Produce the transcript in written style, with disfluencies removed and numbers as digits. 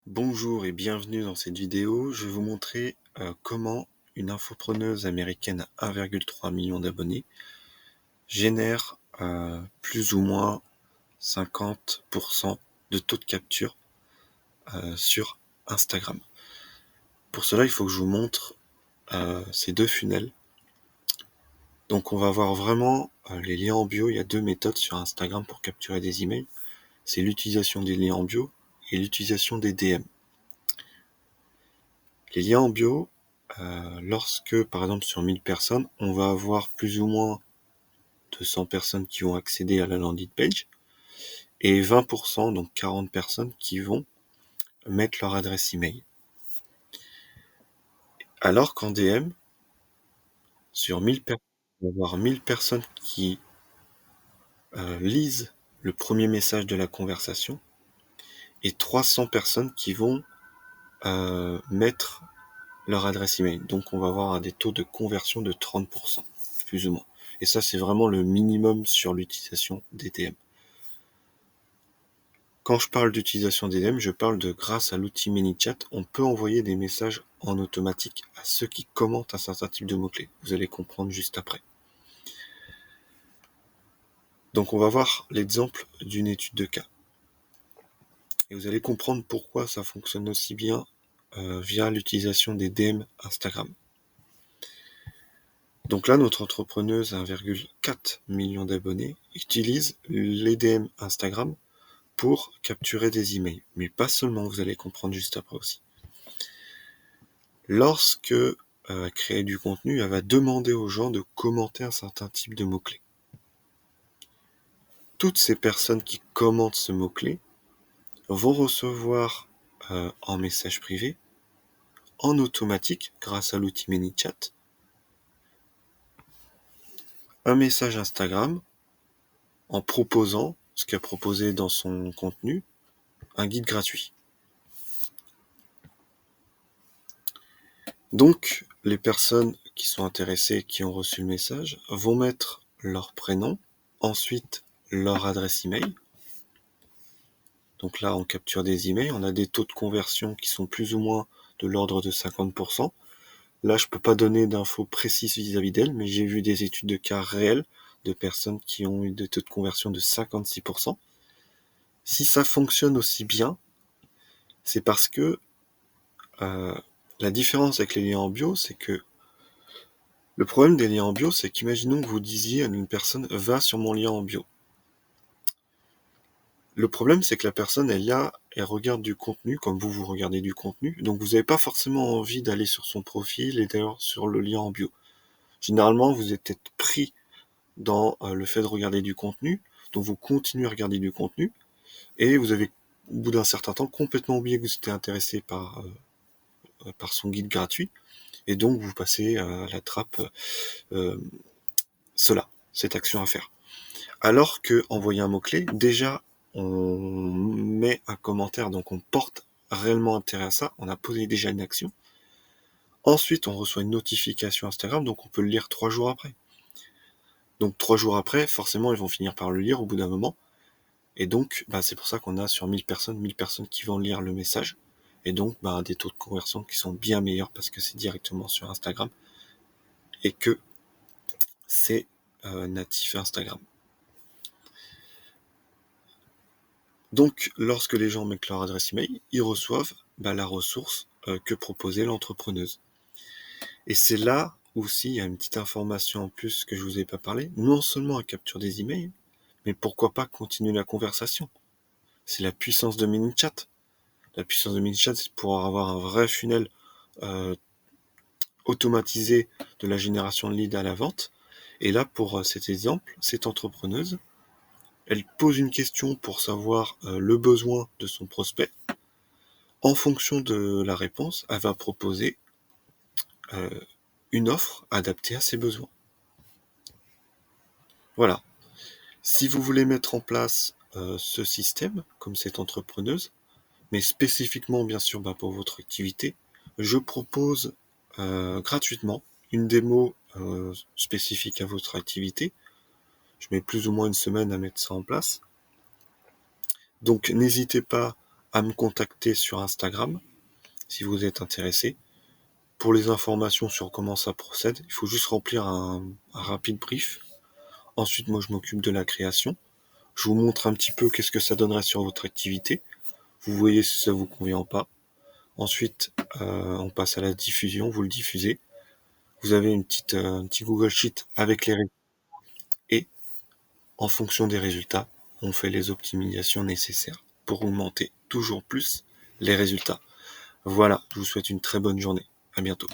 Bonjour et bienvenue dans cette vidéo. Je vais vous montrer comment une infopreneuse américaine à 1,3 million d'abonnés génère plus ou moins 50% de taux de capture sur Instagram. Pour cela, il faut que je vous montre ces deux funnels. Donc on va voir vraiment les liens en bio. Il y a deux méthodes sur Instagram pour capturer des emails. C'est l'utilisation des liens en bio et l'utilisation des DM. Les liens en bio, lorsque, par exemple, sur 1000 personnes, on va avoir plus ou moins 200 personnes qui vont accéder à la landing page et 20%, donc 40 personnes qui vont mettre leur adresse email. Alors qu'en DM, sur 1000 personnes, on va avoir 1000 personnes qui lisent le premier message de la conversation et 300 personnes qui vont mettre leur adresse email. Donc on va avoir des taux de conversion de 30%, plus ou moins. Et ça, c'est vraiment le minimum sur l'utilisation des DM. Quand je parle d'utilisation des DM, je parle de grâce à l'outil ManyChat, on peut envoyer des messages en automatique à ceux qui commentent un certain type de mots-clés. Vous allez comprendre juste après. Donc on va voir l'exemple d'une étude de cas. Et vous allez comprendre pourquoi ça fonctionne aussi bien via l'utilisation des DM Instagram. Donc là, notre entrepreneuse à 1,4 million d'abonnés utilise les DM Instagram pour capturer des emails. Mais pas seulement, vous allez comprendre juste après aussi. Lorsque créer du contenu, elle va demander aux gens de commenter un certain type de mots-clés. Toutes ces personnes qui commentent ce mot-clé vont recevoir en message privé, en automatique, grâce à l'outil ManyChat, un message Instagram en proposant ce qu'a proposé dans son contenu, un guide gratuit. Donc, les personnes qui sont intéressées, qui ont reçu le message, vont mettre leur prénom, ensuite leur adresse email. Donc là, on capture des emails, on a des taux de conversion qui sont plus ou moins de l'ordre de 50%. Là, je peux pas donner d'infos précises vis-à-vis d'elles, mais j'ai vu des études de cas réels de personnes qui ont eu des taux de conversion de 56%. Si ça fonctionne aussi bien, c'est parce que la différence avec les liens en bio, c'est que le problème des liens en bio, c'est qu'imaginons que vous disiez à une personne « va sur mon lien en bio ». Le problème, c'est que la personne, elle regarde du contenu comme vous regardez du contenu, donc vous n'avez pas forcément envie d'aller sur son profil et d'ailleurs sur le lien en bio. Généralement, vous êtes peut-être pris dans le fait de regarder du contenu, donc vous continuez à regarder du contenu, et vous avez, au bout d'un certain temps, complètement oublié que vous étiez intéressé par son guide gratuit, et donc vous passez à la trappe cette action à faire. Alors que envoyer un mot-clé, déjà, on met un commentaire, donc on porte réellement intérêt à ça, on a posé déjà une action. Ensuite, on reçoit une notification Instagram, donc on peut le lire 3 jours après. Donc 3 jours après, forcément, ils vont finir par le lire au bout d'un moment. Et donc, c'est pour ça qu'on a sur 1000 personnes qui vont lire le message. Et donc, des taux de conversion qui sont bien meilleurs parce que c'est directement sur Instagram et que c'est natif Instagram. Donc, lorsque les gens mettent leur adresse email, ils reçoivent la ressource que proposait l'entrepreneuse. Et c'est là aussi, il y a une petite information en plus que je vous ai pas parlé. Non seulement elle capture des emails, mais pourquoi pas continuer la conversation. C'est la puissance de ManyChat. La puissance de ManyChat, c'est pour avoir un vrai funnel automatisé de la génération de leads à la vente. Et là, pour cet exemple, cette entrepreneuse, elle pose une question pour savoir le besoin de son prospect. En fonction de la réponse, elle va proposer une offre adaptée à ses besoins. Voilà. Si vous voulez mettre en place ce système, comme cette entrepreneuse, mais spécifiquement bien sûr pour votre activité, je propose gratuitement une démo spécifique à votre activité. Je mets plus ou moins une semaine à mettre ça en place. Donc n'hésitez pas à me contacter sur Instagram si vous êtes intéressé. Pour les informations sur comment ça procède, il faut juste remplir un rapide brief. Ensuite, moi, je m'occupe de la création. Je vous montre un petit peu qu'est-ce que ça donnerait sur votre activité. Vous voyez si ça vous convient ou pas. Ensuite, on passe à la diffusion, vous le diffusez. Vous avez un petit Google Sheet avec les résultats. Et en fonction des résultats, on fait les optimisations nécessaires pour augmenter toujours plus les résultats. Voilà, je vous souhaite une très bonne journée. À bientôt.